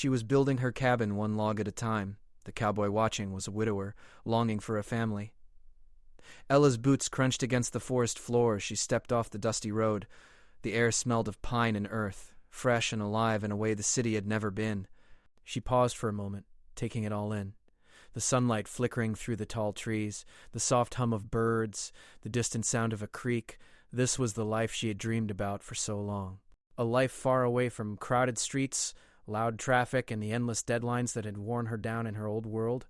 She was building her cabin one log at a time. The cowboy watching was a widower, longing for a family. Ella's boots crunched against the forest floor as she stepped off the dusty road. The air smelled of pine and earth, fresh and alive in a way the city had never been. She paused for a moment, taking it all in. The sunlight flickering through the tall trees, the soft hum of birds, the distant sound of a creek. This was the life she had dreamed about for so long. A life far away from crowded streets, loud traffic, and the endless deadlines that had worn her down in her old world.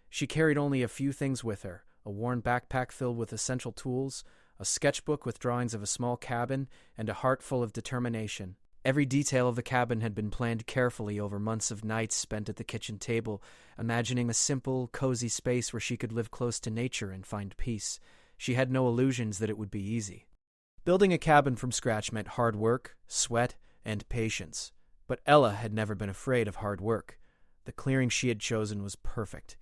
She carried only a few things with her: a worn backpack filled with essential tools, a sketchbook with drawings of a small cabin, and a heart full of determination. Every detail of the cabin had been planned carefully over months of nights spent at the kitchen table, imagining a simple, cozy space where she could live close to nature and find peace. She had no illusions that it would be easy. Building a cabin from scratch meant hard work, sweat, and patience. But Ella had never been afraid of hard work. The clearing she had chosen was perfect.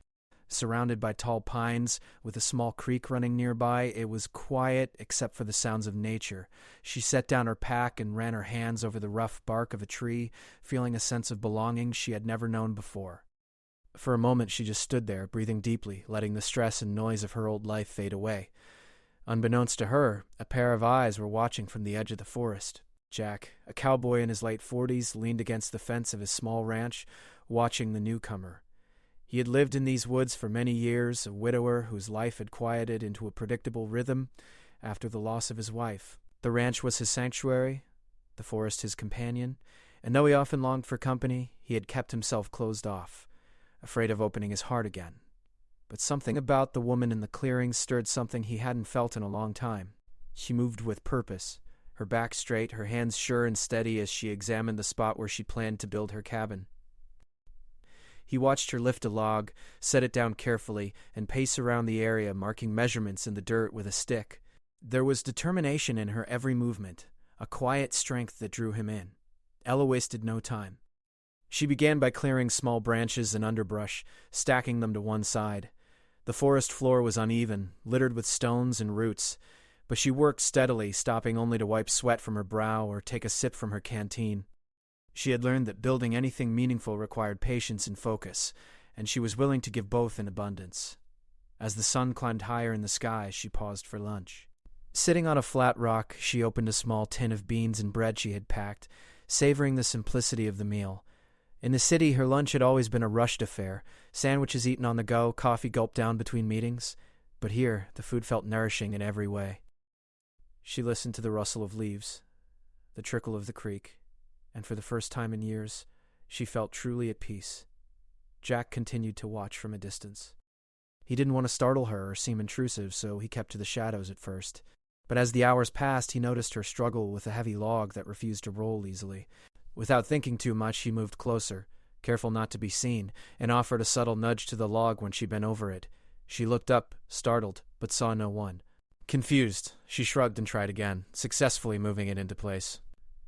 Surrounded by tall pines, with a small creek running nearby, it was quiet except for the sounds of nature. She set down her pack and ran her hands over the rough bark of a tree, feeling a sense of belonging she had never known before. For a moment she just stood there, breathing deeply, letting the stress and noise of her old life fade away. Unbeknownst to her, a pair of eyes were watching from the edge of the forest. Jack, a cowboy in his late 40s, leaned against the fence of his small ranch, watching the newcomer. He had lived in these woods for many years, a widower whose life had quieted into a predictable rhythm after the loss of his wife. The ranch was his sanctuary, the forest his companion, and though he often longed for company, he had kept himself closed off, afraid of opening his heart again. But something about the woman in the clearing stirred something he hadn't felt in a long time. She moved with purpose, her back straight, her hands sure and steady as she examined the spot where she planned to build her cabin. He watched her lift a log, set it down carefully, and pace around the area, marking measurements in the dirt with a stick. There was determination in her every movement, a quiet strength that drew him in. Ella wasted no time. She began by clearing small branches and underbrush, stacking them to one side. The forest floor was uneven, littered with stones and roots, but she worked steadily, stopping only to wipe sweat from her brow or take a sip from her canteen. She had learned that building anything meaningful required patience and focus, and she was willing to give both in abundance. As the sun climbed higher in the sky, she paused for lunch. Sitting on a flat rock, she opened a small tin of beans and bread she had packed, savoring the simplicity of the meal. In the city, her lunch had always been a rushed affair, sandwiches eaten on the go, coffee gulped down between meetings. But here, the food felt nourishing in every way. She listened to the rustle of leaves, the trickle of the creek, and for the first time in years, she felt truly at peace. Jack continued to watch from a distance. He didn't want to startle her or seem intrusive, so he kept to the shadows at first. But as the hours passed, he noticed her struggle with a heavy log that refused to roll easily. Without thinking too much, he moved closer, careful not to be seen, and offered a subtle nudge to the log when she bent over it. She looked up, startled, but saw no one. Confused, she shrugged and tried again, successfully moving it into place.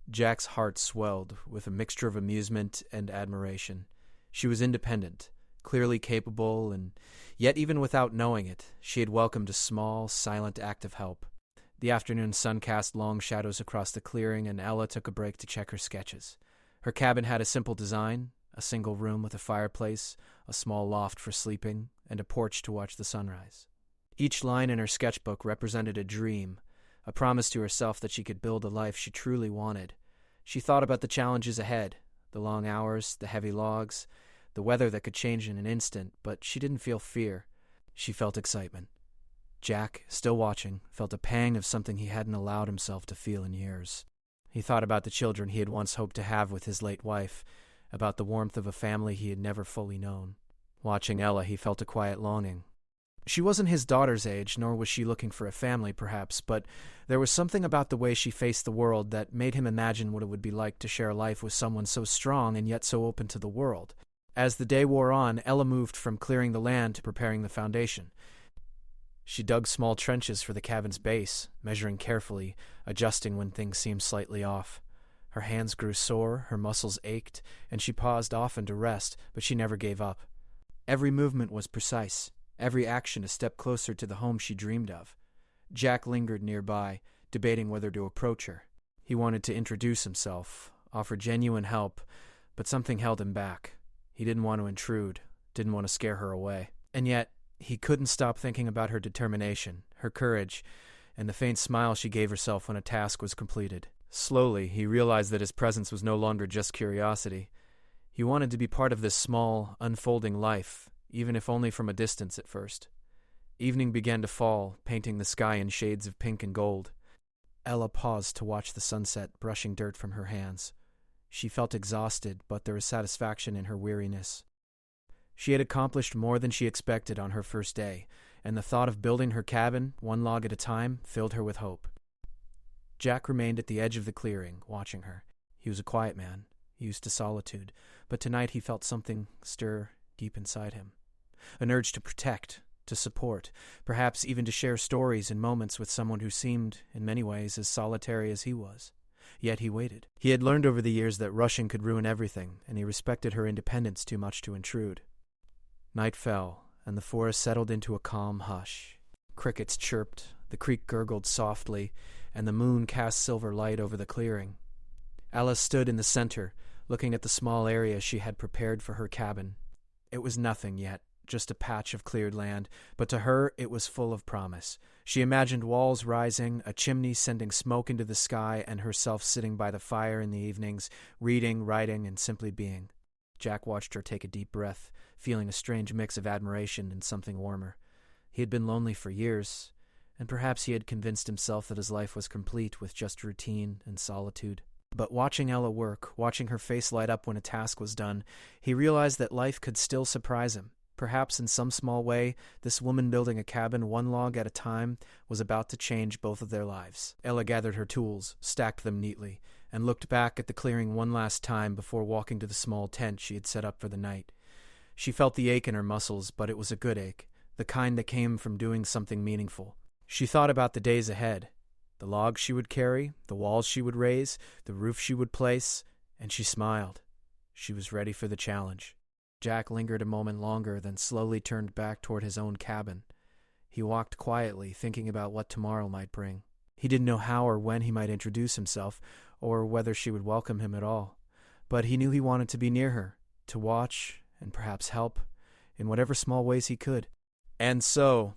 Jack's heart swelled with a mixture of amusement and admiration. She was independent, clearly capable, and yet even without knowing it, she had welcomed a small, silent act of help. The afternoon sun cast long shadows across the clearing, and Ella took a break to check her sketches. Her cabin had a simple design, a single room with a fireplace, a small loft for sleeping, and a porch to watch the sunrise. Each line in her sketchbook represented a dream, a promise to herself that she could build a life she truly wanted. She thought about the challenges ahead, the long hours, the heavy logs, the weather that could change in an instant, but she didn't feel fear. She felt excitement. Jack, still watching, felt a pang of something he hadn't allowed himself to feel in years. He thought about the children he had once hoped to have with his late wife, about the warmth of a family he had never fully known. Watching Ella, he felt a quiet longing. She wasn't his daughter's age, nor was she looking for a family, perhaps, but there was something about the way she faced the world that made him imagine what it would be like to share life with someone so strong and yet so open to the world. As the day wore on, Ella moved from clearing the land to preparing the foundation. She dug small trenches for the cabin's base, measuring carefully, adjusting when things seemed slightly off. Her hands grew sore, her muscles ached, and she paused often to rest, but she never gave up. Every movement was precise, every action a step closer to the home she dreamed of. Jack lingered nearby, debating whether to approach her. He wanted to introduce himself, offer genuine help, but something held him back. He didn't want to intrude, didn't want to scare her away. And yet, he couldn't stop thinking about her determination, her courage, and the faint smile she gave herself when a task was completed. Slowly, he realized that his presence was no longer just curiosity. He wanted to be part of this small, unfolding life, even if only from a distance at first. Evening began to fall, painting the sky in shades of pink and gold. Ella paused to watch the sunset, brushing dirt from her hands. She felt exhausted, but there was satisfaction in her weariness. She had accomplished more than she expected on her first day, and the thought of building her cabin, one log at a time, filled her with hope. Jack remained at the edge of the clearing, watching her. He was a quiet man, used to solitude, but tonight he felt something stir deep inside him. An urge to protect, to support, perhaps even to share stories and moments with someone who seemed, in many ways, as solitary as he was. Yet he waited. He had learned over the years that rushing could ruin everything, and he respected her independence too much to intrude. Night fell, and the forest settled into a calm hush. Crickets chirped, the creek gurgled softly, and the moon cast silver light over the clearing. Alice stood in the center, looking at the small area she had prepared for her cabin. It was nothing yet, just a patch of cleared land, but to her it was full of promise. She imagined walls rising, a chimney sending smoke into the sky, and herself sitting by the fire in the evenings, reading, writing, and simply being. Jack watched her take a deep breath, feeling a strange mix of admiration and something warmer. He had been lonely for years, and perhaps he had convinced himself that his life was complete with just routine and solitude. But watching Ella work, watching her face light up when a task was done, he realized that life could still surprise him. Perhaps in some small way, this woman building a cabin one log at a time was about to change both of their lives. Ella gathered her tools, stacked them neatly, and looked back at the clearing one last time before walking to the small tent she had set up for the night. She felt the ache in her muscles, but it was a good ache, the kind that came from doing something meaningful. She thought about the days ahead, the logs she would carry, the walls she would raise, the roof she would place, and she smiled. She was ready for the challenge. Jack lingered a moment longer, then slowly turned back toward his own cabin. He walked quietly, thinking about what tomorrow might bring. He didn't know how or when he might introduce himself, or whether she would welcome him at all. But he knew he wanted to be near her, to watch and perhaps help, in whatever small ways he could. And so,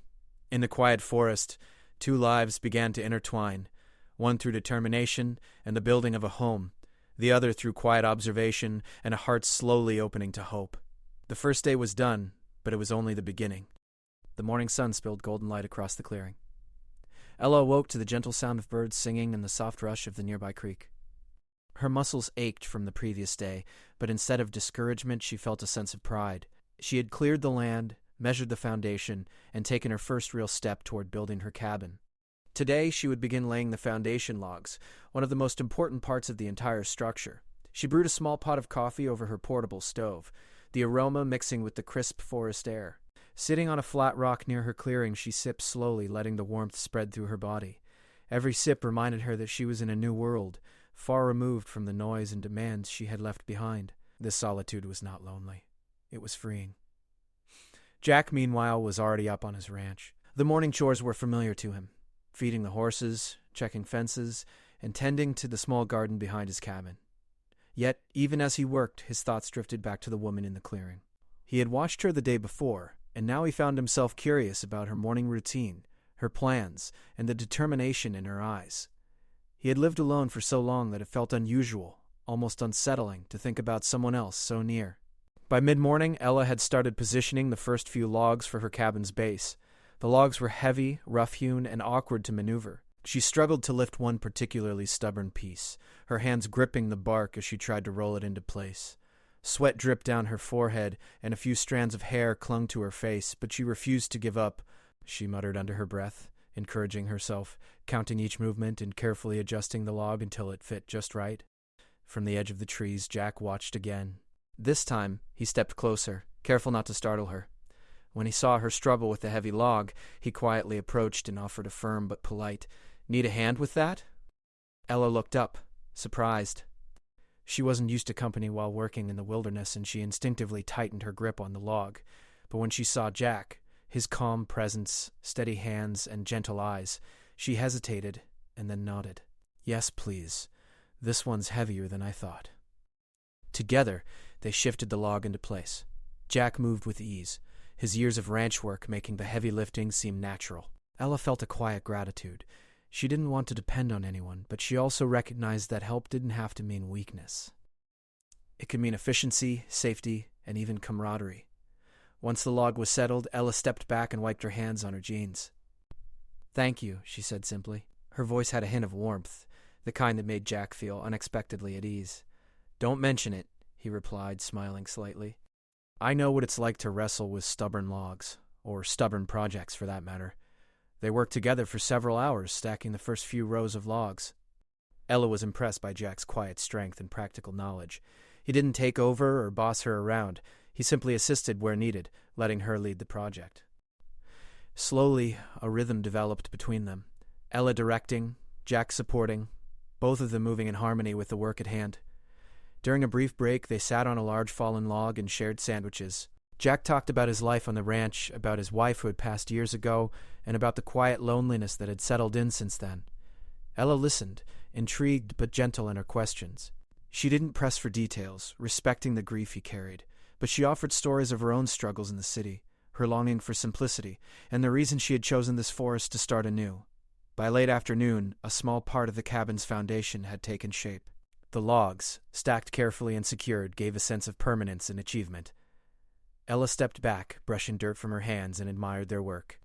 in the quiet forest, two lives began to intertwine, one through determination and the building of a home, the other through quiet observation and a heart slowly opening to hope. The first day was done, but it was only the beginning. The morning sun spilled golden light across the clearing. Ella awoke to the gentle sound of birds singing and the soft rush of the nearby creek. Her muscles ached from the previous day, but instead of discouragement, she felt a sense of pride. She had cleared the land, measured the foundation, and taken her first real step toward building her cabin. Today, she would begin laying the foundation logs, one of the most important parts of the entire structure. She brewed a small pot of coffee over her portable stove, the aroma mixing with the crisp forest air. Sitting on a flat rock near her clearing, she sipped slowly, letting the warmth spread through her body. Every sip reminded her that she was in a new world, far removed from the noise and demands she had left behind. This solitude was not lonely. It was freeing. Jack, meanwhile, was already up on his ranch. The morning chores were familiar to him, feeding the horses, checking fences, and tending to the small garden behind his cabin. Yet, even as he worked, his thoughts drifted back to the woman in the clearing. He had watched her the day before, and now he found himself curious about her morning routine, her plans, and the determination in her eyes. He had lived alone for so long that it felt unusual, almost unsettling, to think about someone else so near. By mid-morning, Ella had started positioning the first few logs for her cabin's base. The logs were heavy, rough-hewn, and awkward to maneuver. She struggled to lift one particularly stubborn piece, her hands gripping the bark as she tried to roll it into place. Sweat dripped down her forehead, and a few strands of hair clung to her face, but she refused to give up. She muttered under her breath, encouraging herself, counting each movement and carefully adjusting the log until it fit just right. From the edge of the trees, Jack watched again. This time, he stepped closer, careful not to startle her. When he saw her struggle with the heavy log, he quietly approached and offered a firm but polite, "Need a hand with that?" Ella looked up, surprised. She wasn't used to company while working in the wilderness, and she instinctively tightened her grip on the log. But when she saw Jack, his calm presence, steady hands, and gentle eyes, she hesitated and then nodded. "Yes, please. This one's heavier than I thought." Together, they shifted the log into place. Jack moved with ease, his years of ranch work making the heavy lifting seem natural. Ella felt a quiet gratitude. She didn't want to depend on anyone, but she also recognized that help didn't have to mean weakness. It could mean efficiency, safety, and even camaraderie. Once the log was settled, Ella stepped back and wiped her hands on her jeans. "Thank you," she said simply. Her voice had a hint of warmth, the kind that made Jack feel unexpectedly at ease. "Don't mention it," he replied, smiling slightly. "I know what it's like to wrestle with stubborn logs, or stubborn projects for that matter." They worked together for several hours, stacking the first few rows of logs. Ella was impressed by Jack's quiet strength and practical knowledge. He didn't take over or boss her around. He simply assisted where needed, letting her lead the project. Slowly, a rhythm developed between them. Ella directing, Jack supporting, both of them moving in harmony with the work at hand. During a brief break, they sat on a large fallen log and shared sandwiches. Jack talked about his life on the ranch, about his wife who had passed years ago, and about the quiet loneliness that had settled in since then. Ella listened, intrigued but gentle in her questions. She didn't press for details, respecting the grief he carried, but she offered stories of her own struggles in the city, her longing for simplicity, and the reason she had chosen this forest to start anew. By late afternoon, a small part of the cabin's foundation had taken shape. The logs, stacked carefully and secured, gave a sense of permanence and achievement. Ella stepped back, brushing dirt from her hands, and admired their work.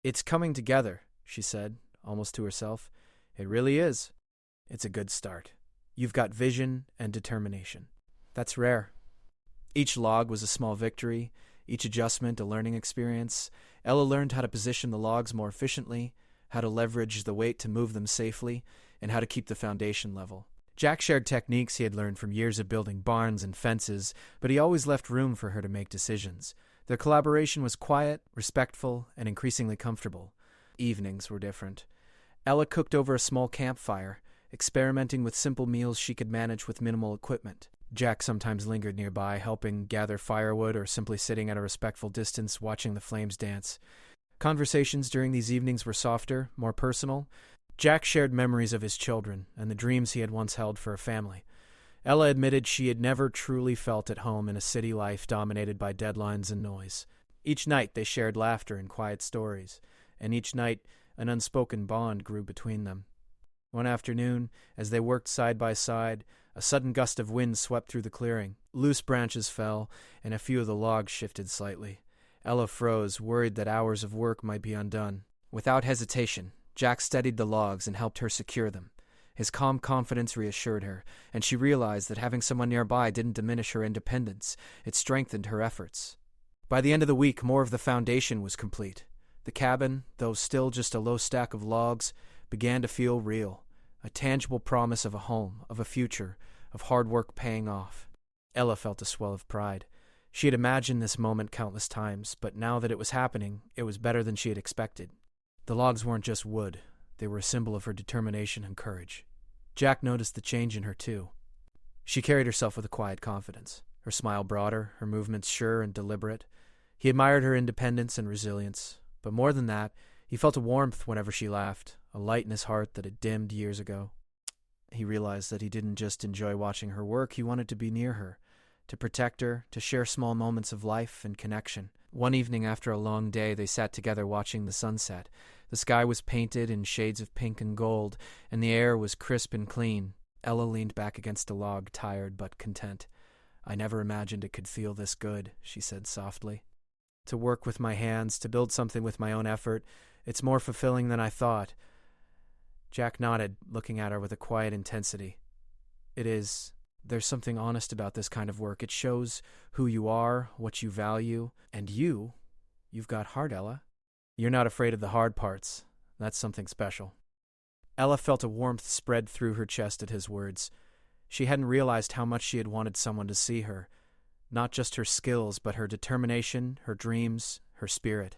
"It's coming together," she said, almost to herself. "It really is. It's a good start. You've got vision and determination. That's rare." Each log was a small victory, each adjustment a learning experience. Ella learned how to position the logs more efficiently, how to leverage the weight to move them safely, and how to keep the foundation level. Jack shared techniques he had learned from years of building barns and fences, but he always left room for her to make decisions. Their collaboration was quiet, respectful, and increasingly comfortable. Evenings were different. Ella cooked over a small campfire, experimenting with simple meals she could manage with minimal equipment. Jack sometimes lingered nearby, helping gather firewood or simply sitting at a respectful distance watching the flames dance. Conversations during these evenings were softer, more personal. Jack shared memories of his children and the dreams he had once held for a family. Ella admitted she had never truly felt at home in a city life dominated by deadlines and noise. Each night they shared laughter and quiet stories, and each night an unspoken bond grew between them. One afternoon, as they worked side by side, a sudden gust of wind swept through the clearing. Loose branches fell, and a few of the logs shifted slightly. Ella froze, worried that hours of work might be undone. Without hesitation, Jack steadied the logs and helped her secure them. His calm confidence reassured her, and she realized that having someone nearby didn't diminish her independence. It strengthened her efforts. By the end of the week, more of the foundation was complete. The cabin, though still just a low stack of logs, began to feel real, a tangible promise of a home, of a future, of hard work paying off. Ella felt a swell of pride. She had imagined this moment countless times, but now that it was happening, it was better than she had expected. The logs weren't just wood. They were a symbol of her determination and courage. Jack noticed the change in her, too. She carried herself with a quiet confidence, her smile broader, her movements sure and deliberate. He admired her independence and resilience, but more than that, he felt a warmth whenever she laughed, a light in his heart that had dimmed years ago. He realized that he didn't just enjoy watching her work, he wanted to be near her, to protect her, to share small moments of life and connection. One evening after a long day, they sat together watching the sunset. The sky was painted in shades of pink and gold, and the air was crisp and clean. Ella leaned back against a log, tired but content. "I never imagined it could feel this good," she said softly. "To work with my hands, to build something with my own effort, it's more fulfilling than I thought." Jack nodded, looking at her with a quiet intensity. "It is. There's something honest about this kind of work. It shows who you are, what you value, and you've got heart, Ella. You're not afraid of the hard parts. That's something special." Ella felt a warmth spread through her chest at his words. She hadn't realized how much she had wanted someone to see her. Not just her skills, but her determination, her dreams, her spirit.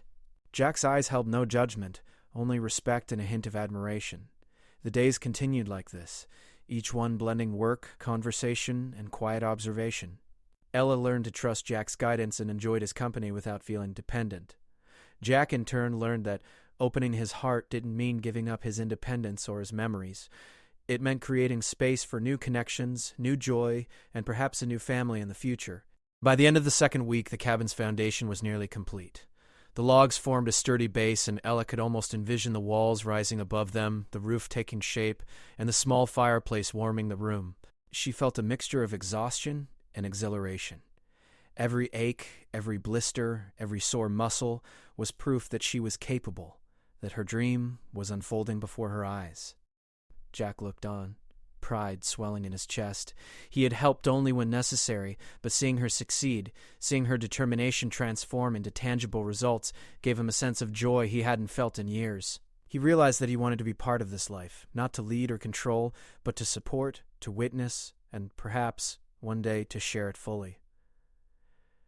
Jack's eyes held no judgment, only respect and a hint of admiration. The days continued like this, each one blending work, conversation, and quiet observation. Ella learned to trust Jack's guidance and enjoyed his company without feeling dependent. Jack, in turn, learned that opening his heart didn't mean giving up his independence or his memories. It meant creating space for new connections, new joy, and perhaps a new family in the future. By the end of the second week, the cabin's foundation was nearly complete. The logs formed a sturdy base, and Ella could almost envision the walls rising above them, the roof taking shape, and the small fireplace warming the room. She felt a mixture of exhaustion and exhilaration. Every ache, every blister, every sore muscle was proof that she was capable, that her dream was unfolding before her eyes. Jack looked on, pride swelling in his chest. He had helped only when necessary, but seeing her succeed, seeing her determination transform into tangible results, gave him a sense of joy he hadn't felt in years. He realized that he wanted to be part of this life, not to lead or control, but to support, to witness, and perhaps, one day, to share it fully.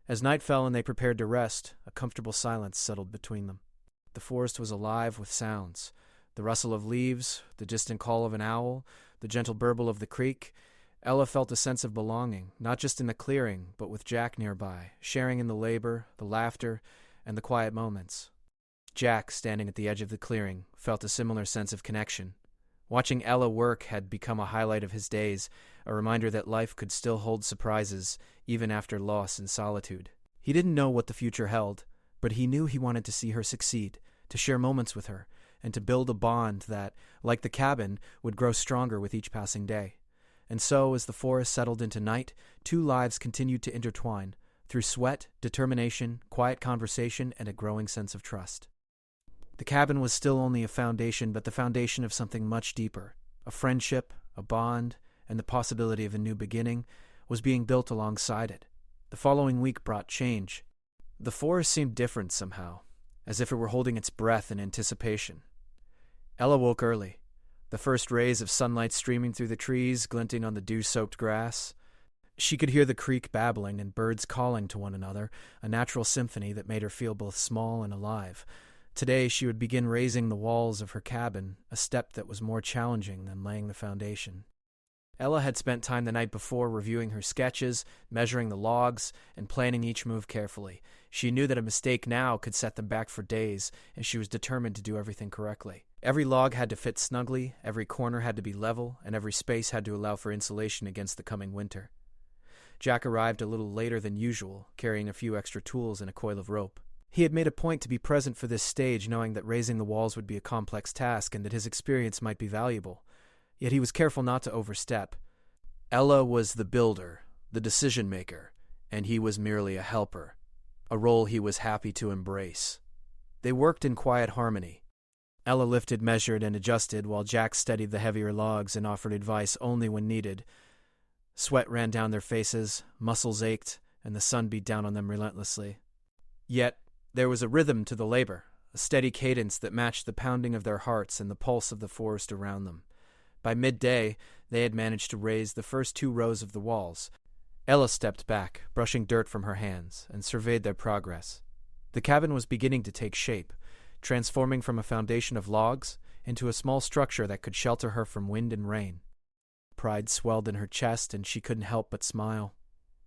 As night fell and they prepared to rest, a comfortable silence settled between them. The forest was alive with sounds. The rustle of leaves, the distant call of an owl, the gentle burble of the creek. Ella felt a sense of belonging, not just in the clearing, but with Jack nearby, sharing in the labor, the laughter, and the quiet moments. Jack, standing at the edge of the clearing, felt a similar sense of connection. Watching Ella work had become a highlight of his days, a reminder that life could still hold surprises, even after loss and solitude. He didn't know what the future held, but he knew he wanted to see her succeed, to share moments with her, and to build a bond that, like the cabin, would grow stronger with each passing day. And so, as the forest settled into night, two lives continued to intertwine, through sweat, determination, quiet conversation, and a growing sense of trust. The cabin was still only a foundation, but the foundation of something much deeper. A friendship, a bond, and the possibility of a new beginning was being built alongside it. The following week brought change. The forest seemed different somehow, as if it were holding its breath in anticipation. Ella woke early, the first rays of sunlight streaming through the trees, glinting on the dew-soaked grass. She could hear the creek babbling and birds calling to one another, a natural symphony that made her feel both small and alive. Today she would begin raising the walls of her cabin, a step that was more challenging than laying the foundation. Ella had spent time the night before reviewing her sketches, measuring the logs, and planning each move carefully. She knew that a mistake now could set them back for days, and she was determined to do everything correctly. Every log had to fit snugly, every corner had to be level, and every space had to allow for insulation against the coming winter. Jack arrived a little later than usual, carrying a few extra tools and a coil of rope. He had made a point to be present for this stage, knowing that raising the walls would be a complex task and that his experience might be valuable. Yet he was careful not to overstep. Ella was the builder, the decision-maker, and he was merely a helper, a role he was happy to embrace. They worked in quiet harmony. Ella lifted, measured, and adjusted, while Jack steadied the heavier logs and offered advice only when needed. Sweat ran down their faces, muscles ached, and the sun beat down on them relentlessly. Yet there was a rhythm to the labor, a steady cadence that matched the pounding of their hearts and the pulse of the forest around them. By midday, they had managed to raise the first 2 rows of the walls. Ella stepped back, brushing dirt from her hands, and surveyed their progress. The cabin was beginning to take shape, transforming from a foundation of logs into a small structure that could shelter her from wind and rain. Pride swelled in her chest, and she couldn't help but smile.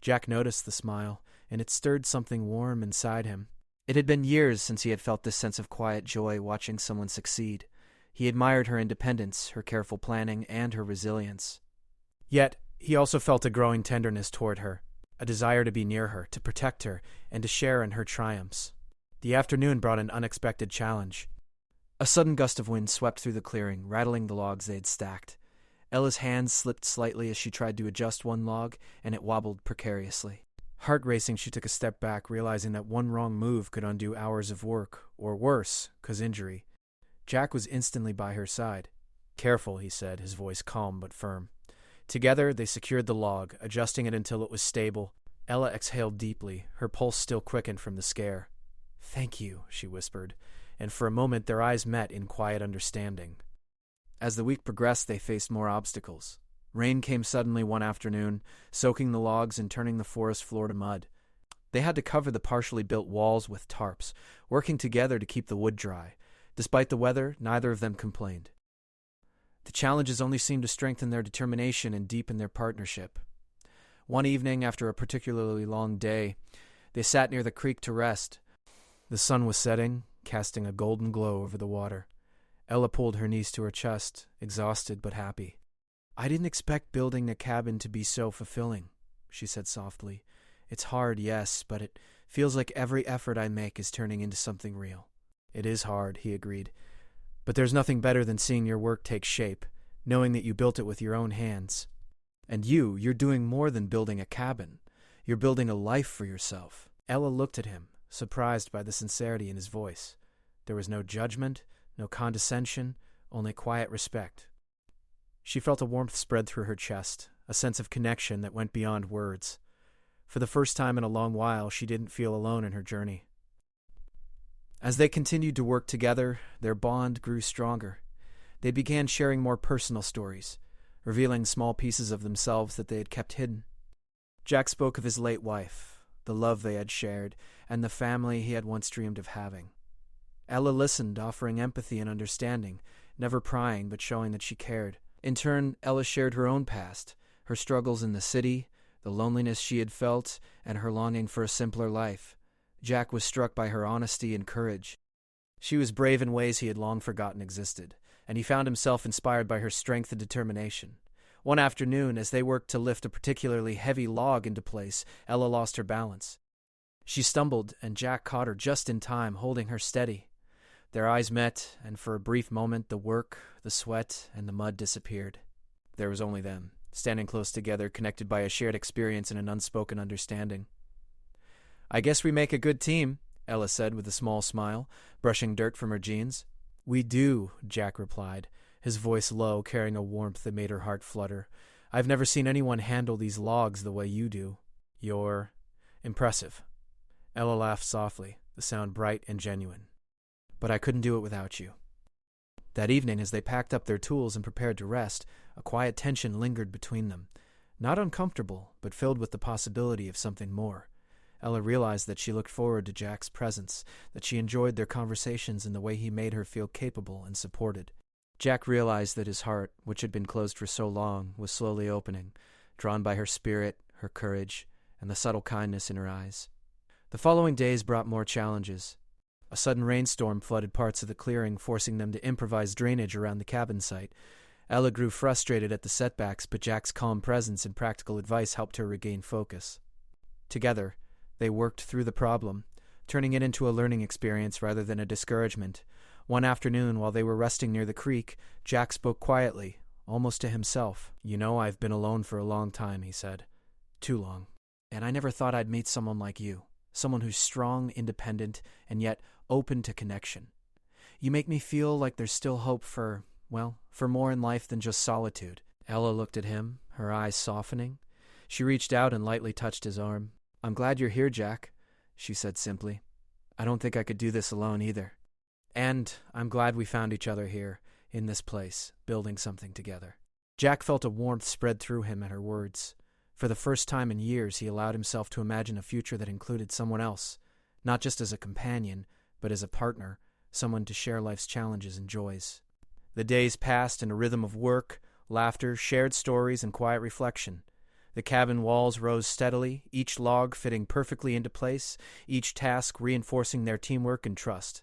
Jack noticed the smile, and it stirred something warm inside him. It had been years since he had felt this sense of quiet joy watching someone succeed. He admired her independence, her careful planning, and her resilience. Yet, he also felt a growing tenderness toward her, a desire to be near her, to protect her, and to share in her triumphs. The afternoon brought an unexpected challenge. A sudden gust of wind swept through the clearing, rattling the logs they had stacked. Ella's hands slipped slightly as she tried to adjust one log, and it wobbled precariously. Heart racing, she took a step back, realizing that one wrong move could undo hours of work, or worse, cause injury. Jack was instantly by her side. "Careful," he said, his voice calm but firm. Together, they secured the log, adjusting it until it was stable. Ella exhaled deeply, her pulse still quickened from the scare. "Thank you," she whispered, and for a moment their eyes met in quiet understanding. As the week progressed, they faced more obstacles. Rain came suddenly one afternoon, soaking the logs and turning the forest floor to mud. They had to cover the partially built walls with tarps, working together to keep the wood dry. Despite the weather, neither of them complained. The challenges only seemed to strengthen their determination and deepen their partnership. One evening, after a particularly long day, they sat near the creek to rest. The sun was setting, casting a golden glow over the water. Ella pulled her knees to her chest, exhausted but happy. "I didn't expect building a cabin to be so fulfilling," she said softly. "It's hard, yes, but it feels like every effort I make is turning into something real." "It is hard," he agreed. "But there's nothing better than seeing your work take shape, knowing that you built it with your own hands. And you're doing more than building a cabin. You're building a life for yourself." Ella looked at him, surprised by the sincerity in his voice. There was no judgment, no condescension, only quiet respect. She felt a warmth spread through her chest, a sense of connection that went beyond words. For the first time in a long while, she didn't feel alone in her journey. As they continued to work together, their bond grew stronger. They began sharing more personal stories, revealing small pieces of themselves that they had kept hidden. Jack spoke of his late wife, the love they had shared, and the family he had once dreamed of having. Ella listened, offering empathy and understanding, never prying but showing that she cared. In turn, Ella shared her own past, her struggles in the city, the loneliness she had felt, and her longing for a simpler life. Jack was struck by her honesty and courage. She was brave in ways he had long forgotten existed, and he found himself inspired by her strength and determination. One afternoon, as they worked to lift a particularly heavy log into place, Ella lost her balance. She stumbled, and Jack caught her just in time, holding her steady. Their eyes met, and for a brief moment the work, the sweat, and the mud disappeared. There was only them, standing close together, connected by a shared experience and an unspoken understanding. "I guess we make a good team," Ella said with a small smile, brushing dirt from her jeans. "We do," Jack replied, his voice low, carrying a warmth that made her heart flutter. "I've never seen anyone handle these logs the way you do. You're impressive." Ella laughed softly, the sound bright and genuine. "But I couldn't do it without you." That evening, as they packed up their tools and prepared to rest, a quiet tension lingered between them. Not uncomfortable, but filled with the possibility of something more. Ella realized that she looked forward to Jack's presence, that she enjoyed their conversations and the way he made her feel capable and supported. Jack realized that his heart, which had been closed for so long, was slowly opening, drawn by her spirit, her courage, and the subtle kindness in her eyes. The following days brought more challenges. A sudden rainstorm flooded parts of the clearing, forcing them to improvise drainage around the cabin site. Ella grew frustrated at the setbacks, but Jack's calm presence and practical advice helped her regain focus. Together, they worked through the problem, turning it into a learning experience rather than a discouragement. One afternoon, while they were resting near the creek, Jack spoke quietly, almost to himself. "You know, I've been alone for a long time," he said. "Too long. And I never thought I'd meet someone like you. Someone who's strong, independent, and yet open to connection. You make me feel like there's still hope for more in life than just solitude." Ella looked at him, her eyes softening. She reached out and lightly touched his arm. "I'm glad you're here, Jack," she said simply. "I don't think I could do this alone either. And I'm glad we found each other here, in this place, building something together." Jack felt a warmth spread through him at her words. For the first time in years, he allowed himself to imagine a future that included someone else, not just as a companion, but as a partner, someone to share life's challenges and joys. The days passed in a rhythm of work, laughter, shared stories, and quiet reflection. The cabin walls rose steadily, each log fitting perfectly into place, each task reinforcing their teamwork and trust.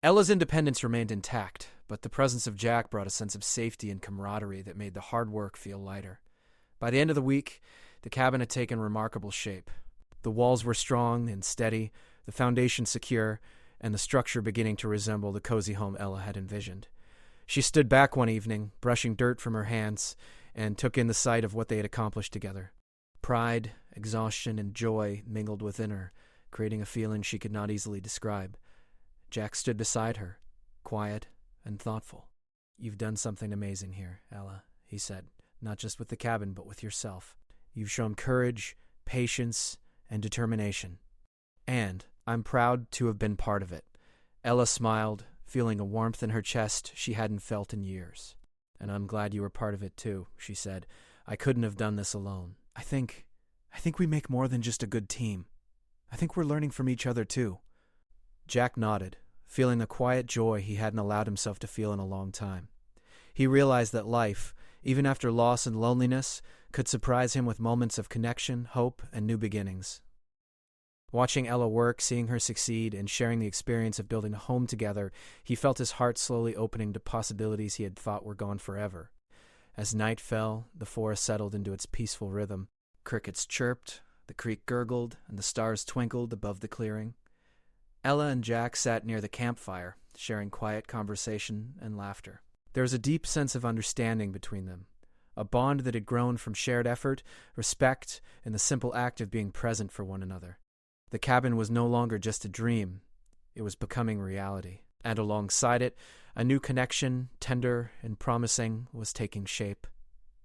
Ella's independence remained intact, but the presence of Jack brought a sense of safety and camaraderie that made the hard work feel lighter. By the end of the week, the cabin had taken remarkable shape. The walls were strong and steady, the foundation secure, and the structure beginning to resemble the cozy home Ella had envisioned. She stood back one evening, brushing dirt from her hands, and took in the sight of what they had accomplished together. Pride, exhaustion, and joy mingled within her, creating a feeling she could not easily describe. Jack stood beside her, quiet and thoughtful. "You've done something amazing here, Ella," he said, "not just with the cabin, but with yourself. You've shown courage, patience, and determination. And I'm proud to have been part of it." Ella smiled, feeling a warmth in her chest she hadn't felt in years. "And I'm glad you were part of it too," she said. "I couldn't have done this alone. I think we make more than just a good team. I think we're learning from each other too." Jack nodded, feeling a quiet joy he hadn't allowed himself to feel in a long time. He realized that life, even after loss and loneliness, could surprise him with moments of connection, hope, and new beginnings. Watching Ella work, seeing her succeed, and sharing the experience of building a home together, he felt his heart slowly opening to possibilities he had thought were gone forever. As night fell, the forest settled into its peaceful rhythm. Crickets chirped, the creek gurgled, and the stars twinkled above the clearing. Ella and Jack sat near the campfire, sharing quiet conversation and laughter. There was a deep sense of understanding between them, a bond that had grown from shared effort, respect, and the simple act of being present for one another. The cabin was no longer just a dream, it was becoming reality. And alongside it, a new connection, tender and promising, was taking shape.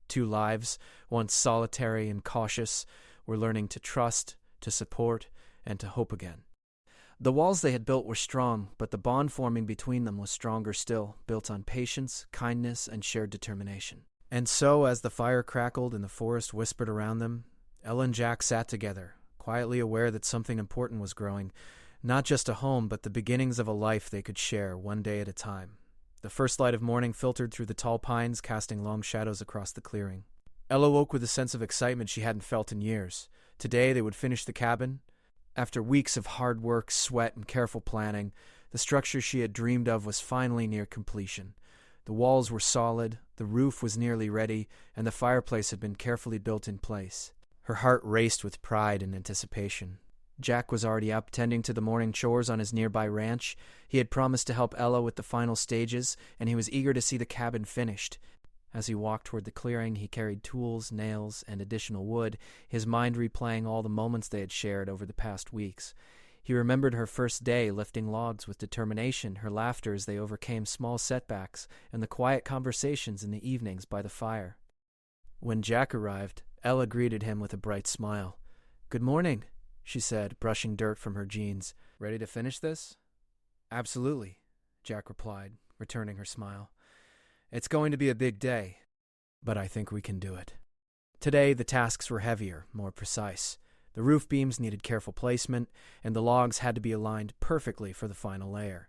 Two lives, once solitary and cautious, were learning to trust, to support, and to hope again. The walls they had built were strong, but the bond forming between them was stronger still, built on patience, kindness, and shared determination. And so, as the fire crackled and the forest whispered around them, Ella and Jack sat together, quietly aware that something important was growing, not just a home, but the beginnings of a life they could share one day at a time. The first light of morning filtered through the tall pines, casting long shadows across the clearing. Ella woke with a sense of excitement she hadn't felt in years. Today they would finish the cabin. After weeks of hard work, sweat, and careful planning, the structure she had dreamed of was finally near completion. The walls were solid, the roof was nearly ready, and the fireplace had been carefully built in place. Her heart raced with pride and anticipation. Jack was already up, tending to the morning chores on his nearby ranch. He had promised to help Ella with the final stages, and he was eager to see the cabin finished. As he walked toward the clearing, he carried tools, nails, and additional wood, his mind replaying all the moments they had shared over the past weeks. He remembered her first day lifting logs with determination, her laughter as they overcame small setbacks, and the quiet conversations in the evenings by the fire. When Jack arrived, Ella greeted him with a bright smile. "Good morning," she said, brushing dirt from her jeans. "Ready to finish this?" "Absolutely," Jack replied, returning her smile. "It's going to be a big day, but I think we can do it." Today, the tasks were heavier, more precise. The roof beams needed careful placement, and the logs had to be aligned perfectly for the final layer.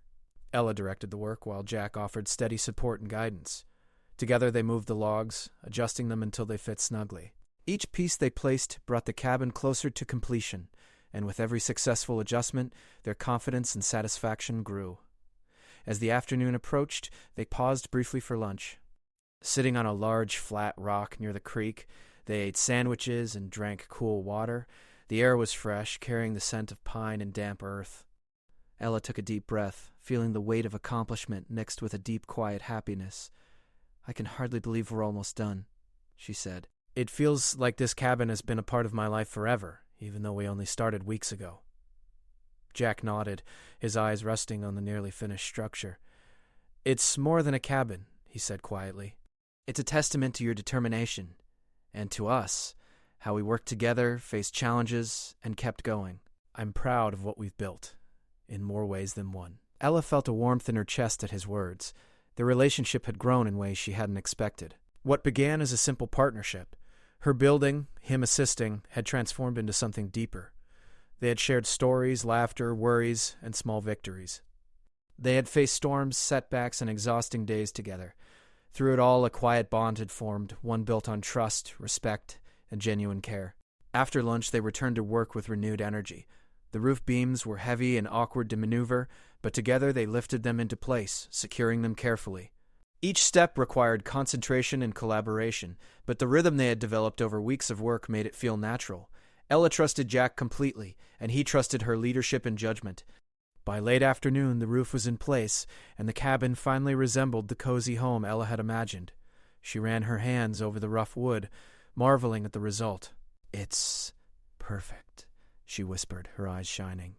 Ella directed the work while Jack offered steady support and guidance. Together they moved the logs, adjusting them until they fit snugly. Each piece they placed brought the cabin closer to completion, and with every successful adjustment, their confidence and satisfaction grew. As the afternoon approached, they paused briefly for lunch. Sitting on a large, flat rock near the creek, they ate sandwiches and drank cool water. The air was fresh, carrying the scent of pine and damp earth. Ella took a deep breath, feeling the weight of accomplishment mixed with a deep, quiet happiness. "I can hardly believe we're almost done," she said. "It feels like this cabin has been a part of my life forever, even though we only started weeks ago." Jack nodded, his eyes resting on the nearly finished structure. "It's more than a cabin," he said quietly. "It's a testament to your determination, and to us, how we worked together, faced challenges, and kept going. I'm proud of what we've built, in more ways than one." Ella felt a warmth in her chest at his words. Their relationship had grown in ways she hadn't expected. What began as a simple partnership, her building, him assisting, had transformed into something deeper. They had shared stories, laughter, worries, and small victories. They had faced storms, setbacks, and exhausting days together. Through it all, a quiet bond had formed, one built on trust, respect, and genuine care. After lunch, they returned to work with renewed energy. The roof beams were heavy and awkward to maneuver, but together they lifted them into place, securing them carefully. Each step required concentration and collaboration, but the rhythm they had developed over weeks of work made it feel natural. Ella trusted Jack completely, and he trusted her leadership and judgment. By late afternoon, the roof was in place, and the cabin finally resembled the cozy home Ella had imagined. She ran her hands over the rough wood, marveling at the result. "It's perfect," she whispered, her eyes shining.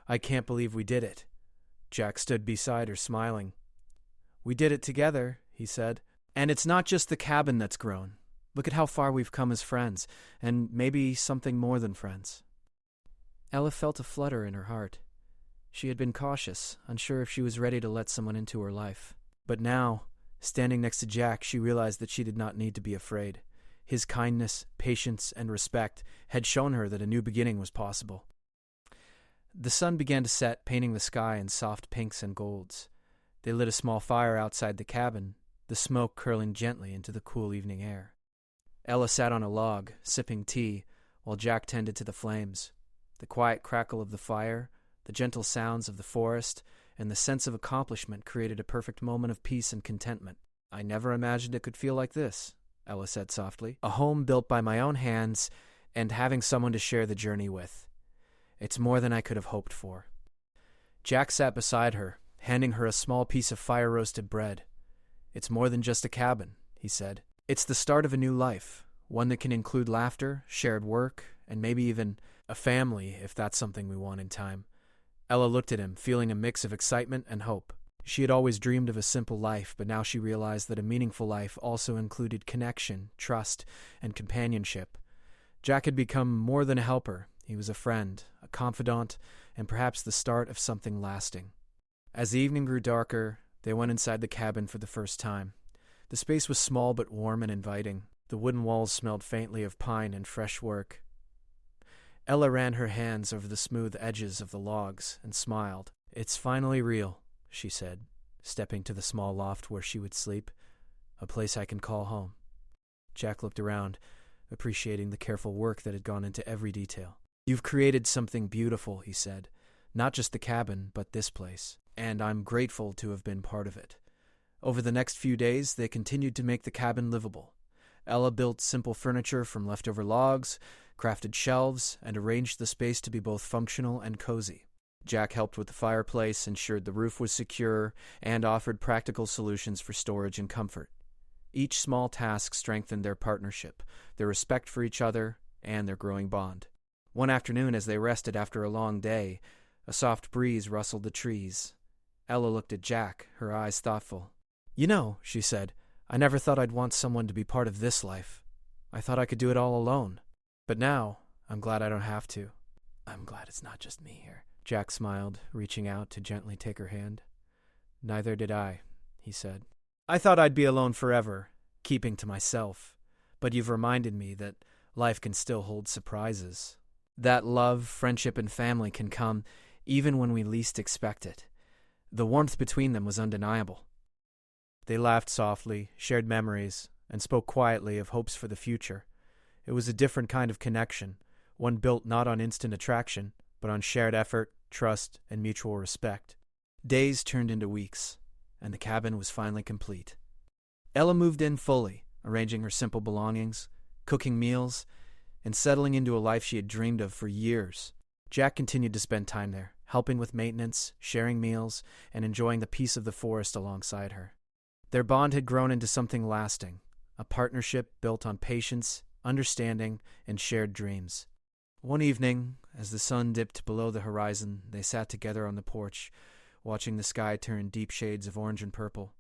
"I can't believe we did it." Jack stood beside her, smiling. "We did it together," he said. "And it's not just the cabin that's grown. Look at how far we've come as friends, and maybe something more than friends." Ella felt a flutter in her heart. She had been cautious, unsure if she was ready to let someone into her life. But now, standing next to Jack, she realized that she did not need to be afraid. His kindness, patience, and respect had shown her that a new beginning was possible. The sun began to set, painting the sky in soft pinks and golds. They lit a small fire outside the cabin, the smoke curling gently into the cool evening air. Ella sat on a log, sipping tea, while Jack tended to the flames. The quiet crackle of the fire, the gentle sounds of the forest, and the sense of accomplishment created a perfect moment of peace and contentment. "I never imagined it could feel like this," Ella said softly. A home built by my own hands and having someone to share the journey with. It's more than I could have hoped for. Jack sat beside her, handing her a small piece of fire-roasted bread. It's more than just a cabin, he said. It's the start of a new life, one that can include laughter, shared work, and maybe even a family if that's something we want in time. Ella looked at him, feeling a mix of excitement and hope. She had always dreamed of a simple life, but now she realized that a meaningful life also included connection, trust, and companionship. Jack had become more than a helper. He was a friend, a confidant, and perhaps the start of something lasting. As the evening grew darker, they went inside the cabin for the first time. The space was small but warm and inviting. The wooden walls smelled faintly of pine and fresh work. Ella ran her hands over the smooth edges of the logs and smiled. It's finally real, she said, stepping to the small loft where she would sleep. A place I can call home. Jack looked around, appreciating the careful work that had gone into every detail. You've created something beautiful, he said. Not just the cabin, but this place. And I'm grateful to have been part of it. Over the next few days, they continued to make the cabin livable. Ella built simple furniture from leftover logs, crafted shelves, and arranged the space to be both functional and cozy. Jack helped with the fireplace, ensured the roof was secure, and offered practical solutions for storage and comfort. Each small task strengthened their partnership, their respect for each other, and their growing bond. One afternoon, as they rested after a long day, a soft breeze rustled the trees. Ella looked at Jack, her eyes thoughtful. You know, she said, I never thought I'd want someone to be part of this life. I thought I could do it all alone. But now, I'm glad I don't have to. I'm glad it's not just me here. Jack smiled, reaching out to gently take her hand. Neither did I, he said. I thought I'd be alone forever, keeping to myself. But you've reminded me that life can still hold surprises. That love, friendship, and family can come even when we least expect it. The warmth between them was undeniable. They laughed softly, shared memories, and spoke quietly of hopes for the future. It was a different kind of connection, one built not on instant attraction, but on shared effort, trust, and mutual respect. Days turned into weeks, and the cabin was finally complete. Ella moved in fully, arranging her simple belongings, cooking meals, and settling into a life she had dreamed of for years. Jack continued to spend time there, helping with maintenance, sharing meals, and enjoying the peace of the forest alongside her. Their bond had grown into something lasting, a partnership built on patience, understanding, and shared dreams. One evening, as the sun dipped below the horizon, they sat together on the porch, watching the sky turn deep shades of orange and purple.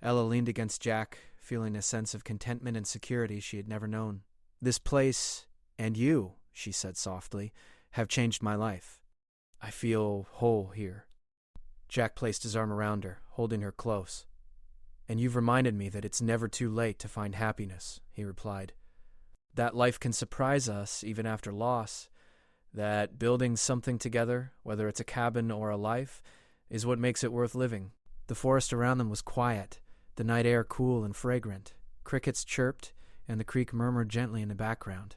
Ella leaned against Jack, feeling a sense of contentment and security she had never known. This place, and you, she said softly, have changed my life. I feel whole here. Jack placed his arm around her, holding her close. And you've reminded me that it's never too late to find happiness, he replied. That life can surprise us even after loss, that building something together, whether it's a cabin or a life, is what makes it worth living. The forest around them was quiet, the night air cool and fragrant. Crickets chirped, and the creek murmured gently in the background.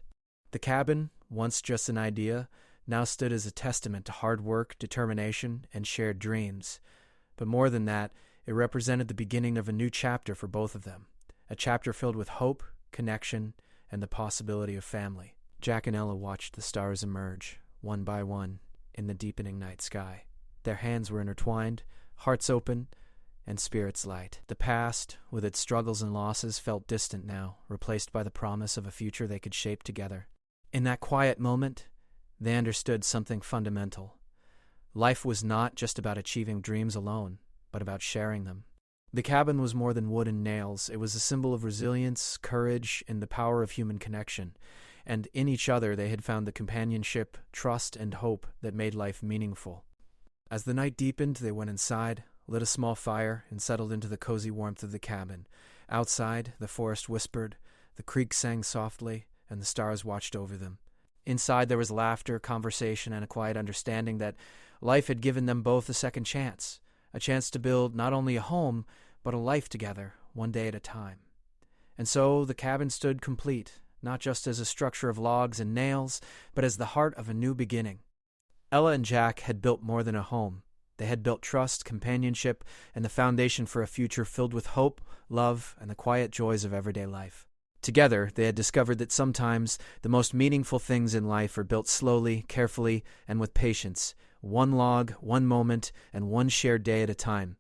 The cabin, once just an idea, now stood as a testament to hard work, determination, and shared dreams. But more than that, it represented the beginning of a new chapter for both of them, a chapter filled with hope, connection, and the possibility of family. Jack and Ella watched the stars emerge, one by one, in the deepening night sky. Their hands were intertwined, hearts open, and spirits light. The past, with its struggles and losses, felt distant now, replaced by the promise of a future they could shape together. In that quiet moment, they understood something fundamental. Life was not just about achieving dreams alone, but about sharing them. The cabin was more than wood and nails. It was a symbol of resilience, courage, and the power of human connection. And in each other they had found the companionship, trust, and hope that made life meaningful. As the night deepened, they went inside, lit a small fire, and settled into the cozy warmth of the cabin. Outside, the forest whispered, the creek sang softly, and the stars watched over them. Inside there was laughter, conversation, and a quiet understanding that life had given them both a second chance. A chance to build not only a home, but a life together, one day at a time. And so the cabin stood complete, not just as a structure of logs and nails, but as the heart of a new beginning. Ella and Jack had built more than a home. They had built trust, companionship, and the foundation for a future filled with hope, love, and the quiet joys of everyday life. Together, they had discovered that sometimes the most meaningful things in life are built slowly, carefully, and with patience, one log, one moment, and one shared day at a time.